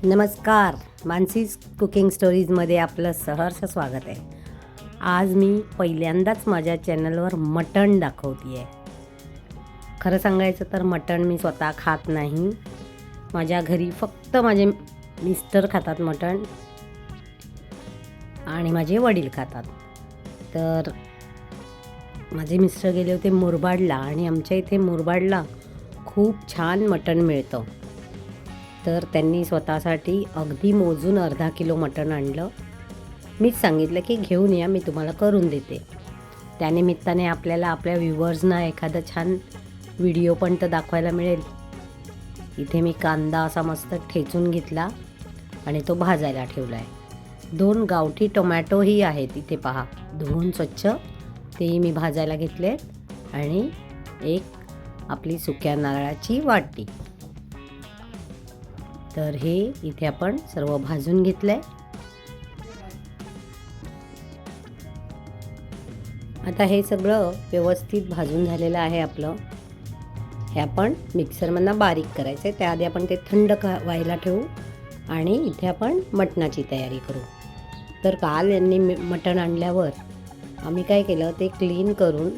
नमस्कार, मानसीज कुकिंग स्टोरीजमध्ये आपलं सहर्ष स्वागत आहे. आज मी पहिल्यांदाच माझ्या चॅनलवर मटण दाखवते आहे. खरं सांगायचं तर मटण मी स्वतः खात नाही. माझ्या घरी फक्त माझे मिस्टर खातात मटण आणि माझे वडील खातात. तर माझे मिस्टर गेले होते मुरबाडला आणि आमच्या इथे मुरबाडला खूप छान मटण मिळतं. तर त्यांनी स्वतःसाठी अगदी मोजून अर्धा किलो मटण आणलं. मीच सांगितलं की घेऊन या, मी तुम्हाला करून देते. त्यानिमित्ताने आपल्याला आपल्या व्ह्यूवर्सना एखादा छान व्हिडिओ पण तर दाखवायला मिळेल. इथे मी कांदा असा मस्त ठेचून घेतला आणि तो भाजायला ठेवला आहे. 2 गावठी टोमॅटोही आहेत इथे पहा, धुवून स्वच्छ तेही मी भाजायला घेतले. आणि एक आपली सुक्या नारळाची वाटी. तर हे इथे आपण सर्व भाजून घेतलंय. आता हे सगळं व्यवस्थित भाजून झालेलं आहे आपलं. हे आपण मिक्सरमधनं बारीक करायचं आहे. त्याआधी आपण ते थंड व्हायला ठेवू आणि इथे आपण मटणाची तयारी करू. तर काल यांनी मटण आणल्यावर आम्ही काय केलं, ते क्लीन करून,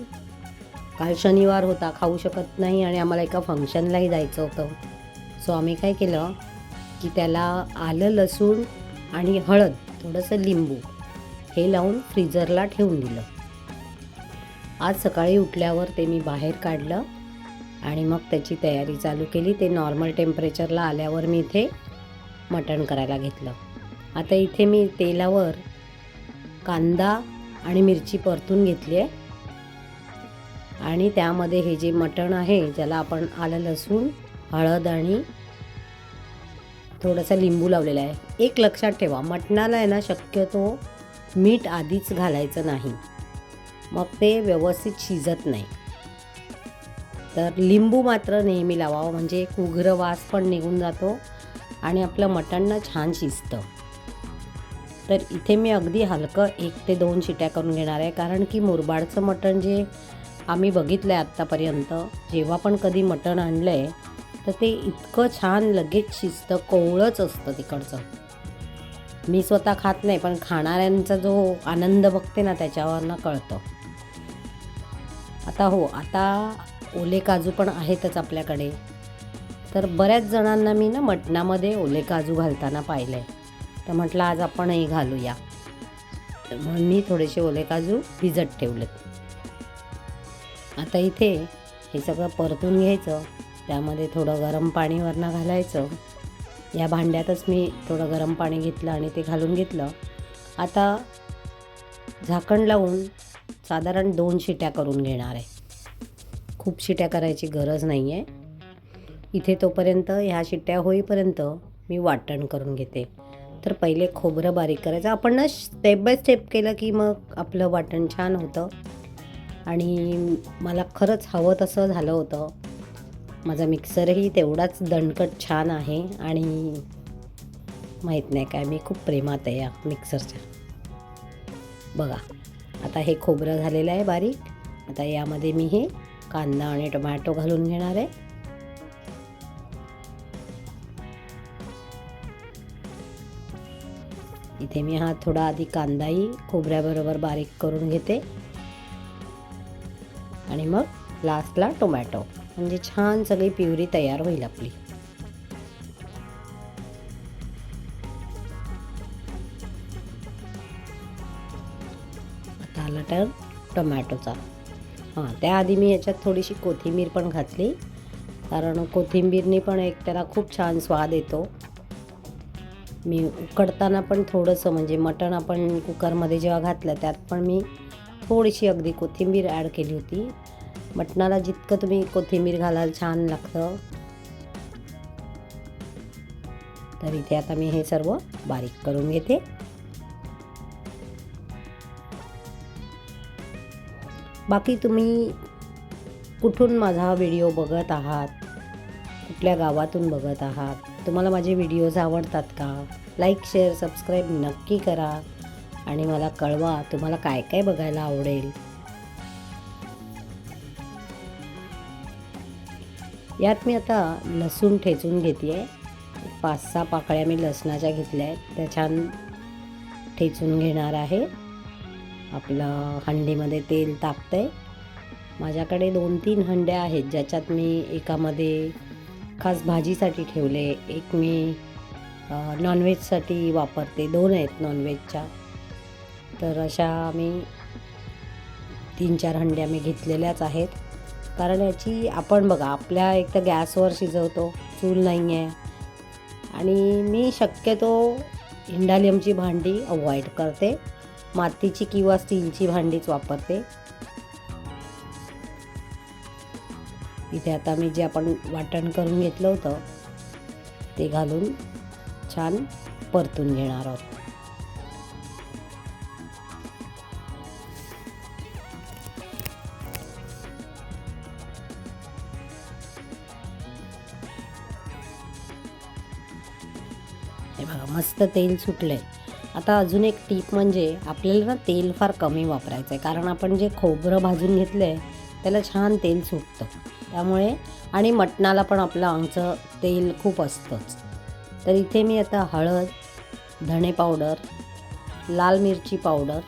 काल शनिवार होता, खाऊ शकत नाही आणि आम्हाला एका फंक्शनलाही जायचं होतं. सो आम्ही काय केलं की त्याला आलं, लसूण आणि हळद, थोडंसं लिंबू हे लावून फ्रीजरला ठेवून दिलं. आज सकाळी उठल्यावर ते मी बाहेर काढलं आणि मग त्याची तयारी चालू केली. ते नॉर्मल टेम्परेचरला आल्यावर मी इथे मटण करायला घेतलं. आता इथे मी तेलावर कांदा आणि मिरची परतून घेतली आहे आणि त्यामध्ये हे जे मटण आहे, ज्याला आपण आलं, लसूण, हळद आणि थोडासा लिंबू लावलेला आहे. एक लक्षात ठेवा, मटणाला आहे ना शक्यतो मीठ आधीच घालायचं नाही, मग ते व्यवस्थित शिजत नाही. तर लिंबू मात्र नेहमी लावावं, म्हणजे एक उग्र वास पण निघून जातो आणि आपलं मटण ना छान शिजतं. तर इथे मी अगदी हलकं 1 ते 2 शिट्या करून घेणार आहे, कारण की मुरबाडचं मटण जे आम्ही बघितलं आहे आत्तापर्यंत, जेव्हा पण कधी मटण आणलं आहे तर ते इतकं छान लगेच शिजतं, कोवळंच असतं तिकडचं. मी स्वतः खात नाही, पण खाणाऱ्यांचा जो आनंद बघते ना त्याच्यावरनं कळतं. आता ओले काजू पण आहेतच आपल्याकडे. तर बऱ्याच जणांना मी ना मटणामध्ये ओले काजू घालताना पाहिलं आहे, तर म्हटलं आज आपणही घालूया. तर म्हणून मी थोडेसे ओले काजू भिजत ठेवलेत. आता इथे हे सगळं परतून घ्यायचं. त्यामध्ये थोडं गरम पाणी वरनं घालायचं. या भांड्यातच मी थोडं गरम पाणी घेतलं आणि ते घालून घेतलं. आता झाकण लावून साधारण 2 शिट्या करून घेणार आहे. खूप शिट्या करायची गरज नाही आहे. इथे तोपर्यंत ह्या शिट्ट्या होईपर्यंत मी वाटण करून घेते. तर पहिले खोबरं बारीक करायचं. आपण ना स्टेप बाय स्टेप केलं की मग आपलं वाटण छान होतं. आणि मला खरंच हवं तसं झालं होतं. माझा मिक्सरही तेवढाच दणकट छान आहे आणि माहीत नाही काय, मी खूप प्रेमात आहे या मिक्सरच्या. बघा, आता हे खोबरं झालेलं आहे बारीक. आता यामध्ये मी हे कांदा आणि टोमॅटो घालून घेणार आहे. इथे मी हा थोडा आधी कांदाही खोबऱ्याबरोबर बारीक करून घेते आणि मग लास्टला टोमॅटो, म्हणजे छान सगळी प्युरी तयार होईल आपली. आता आला टर्न टोमॅटोचा. त्याआधी मी याच्यात थोडीशी कोथिंबीर पण घातली, कारण कोथिंबीरनी पण एक त्याला खूप छान स्वाद येतो. मी उकडताना पण थोडंसं, म्हणजे मटण आपण कुकरमध्ये जेव्हा घातलं त्यात पण मी थोडीशी अगदी कोथिंबीर ॲड केली होती. मटणाला जितकं तुम्ही कोथिंबीर घालाल छान लागतं. तर इथे आता मी हे सर्व बारीक करून घेते. बाकी तुम्ही कुठून माझा व्हिडिओ बघत आहात, कुठल्या गावातून बघत आहात, तुम्हाला माझे व्हिडिओज आवडतात का? लाईक, शेअर, सबस्क्राईब नक्की करा आणि मला कळवा तुम्हाला काय काय बघायला आवडेल. यात मी आता लसूण ठेचून घेते आहे. 5-6 पाकळ्या मी लसणाच्या घेतल्या आहेत, त्या छान ठेचून घेणार आहे. आपलं हंडीमध्ये तेल तापतं आहे. माझ्याकडे 2-3 हंड्या आहेत, ज्याच्यात मी एकामध्ये खास भाजीसाठी ठेवले, एक मी नॉनव्हेजसाठी वापरते, 2 आहेत नॉनव्हेजच्या. तर अशा मी 3-4 हंड्या मी घेतलेल्याच आहेत. कारण याची आपण बघा, आपल्या एक तर गॅसवर शिजवतो, चूल नाही आहे, आणि मी शक्यतो इंडालियमची भांडी अवॉइड करते, मातीची किंवा स्टीलची भांडीच वापरते. इथे आता मी जे आपण वाटण करून घेतलं होतं ते घालून छान परतून घेणार आहोत. हे बघा, मस्त तेल सुटलंय. आता अजून एक टीप म्हणजे आपल्याला ना तेल फार कमी वापरायचं आहे, कारण आपण जे खोबरं भाजून घेतलं आहे त्याला छान तेल सुटतं, त्यामुळे. आणि मटणाला पण आपलं आमचं तेल खूप असतंच. तर इथे मी आता हळद, धणे पावडर, लाल मिरची पावडर,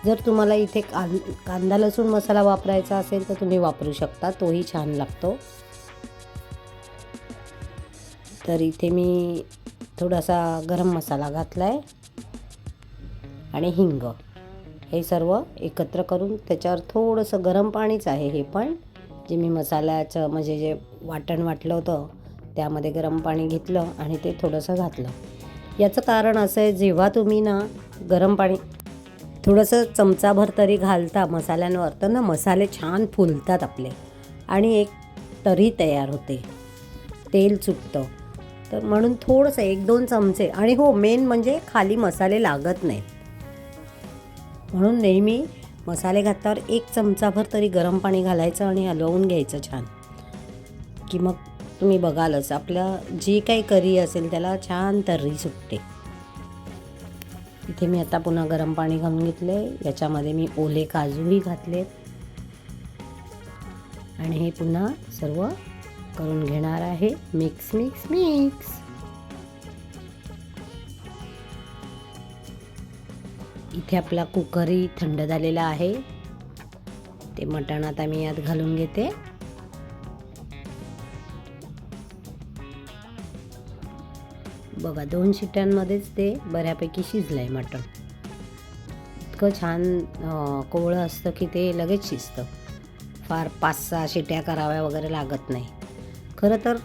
जर तुम्हाला इथे कांदा लसूण मसाला वापरायचा असेल तर तुम्ही वापरू शकता, तोही छान लागतो. तर इथे मी थोडासा गरम मसाला घातला आहे आणि हिंग, हे सर्व एकत्र करून त्याच्यावर थोडंसं गरम पाणीच आहे हे पण, जे मी मसाल्याचं म्हणजे जे वाटण वाटलं होतं त्यामध्ये गरम पाणी घेतलं आणि ते थोडंसं घातलं. याचं कारण असं आहे, जेव्हा तुम्ही ना गरम पाणी थोडंसं चमचाभर तरी घालता मसाल्यांवर, तर ना मसाले छान फुलतात आपले आणि एक तरी तयार होते, तेल सुटतं. तर म्हणून थोडंसं 1-2 चमचे, आणि हो मेन म्हणजे खाली मसाले लागत नाहीत, म्हणून नेहमी मसाले घातल्यावर 1 चमचाभर तरी गरम पाणी घालायचं आणि हलवून घ्यायचं छान, की मग तुम्ही बघालच आपलं जे काही करी असेल त्याला छान तर्री सुटते. इथे मी आता पुन्हा गरम पाणी घालून घेतले, याच्यामध्ये मी ओले काजूही घातलेत आणि हे पुन्हा सर्व करून घेणार आहे मिक्स. इथे आपला कुकरही थंड झालेला आहे, ते मटण आता मी यात घालून घेते. बघा, 2 शिट्यांमध्येच ते बऱ्यापैकी शिजलंय मटण. इतकं छान कोवळं असतं की ते लगेच शिजतं, फार 5-6 शिट्या कराव्या वगैरे लागत नाही. खरं तर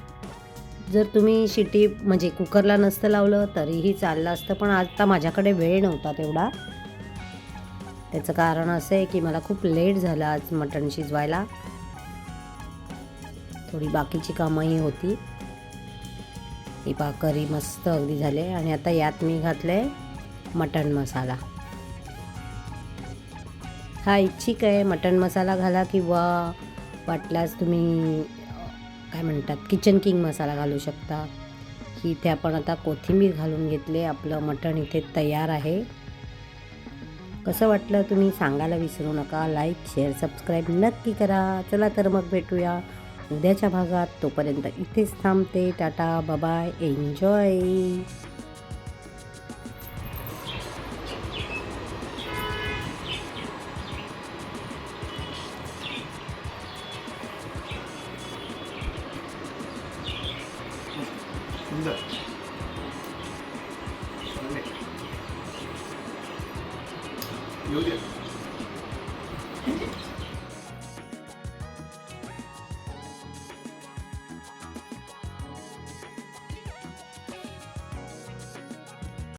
जर तुम्ही शिटी म्हणजे कुकरला नसतं लावलं तरीही चाललं असतं, पण आता माझ्याकडे वेळ नव्हता तेवढा. त्याचं कारण असं आहे की मला खूप लेट झालं आज मटण शिजवायला, थोडी बाकीची कामंही होती. ही करी मस्त अगदी झाले, आणि आता यात मी घातले मटण मसाला. हा इच्छिक आहे, मटण मसाला घाला किंवा वाटल्यास तुम्ही काय म्हणतात किचन किंग मसाला घालू शकता. इथे आपण आता कोथिंबीर घालून घेतले, आपलं मटण इथे तयार आहे. कसं वाटलं तुम्ही सांगायला विसरू नका. लाईक, शेअर, सबस्क्राईब नक्की करा. चला तर मग भेटूया उद्याच्या भागात. तोपर्यंत इथेच थांबते. Tata, bye, enjoy. येऊ दे.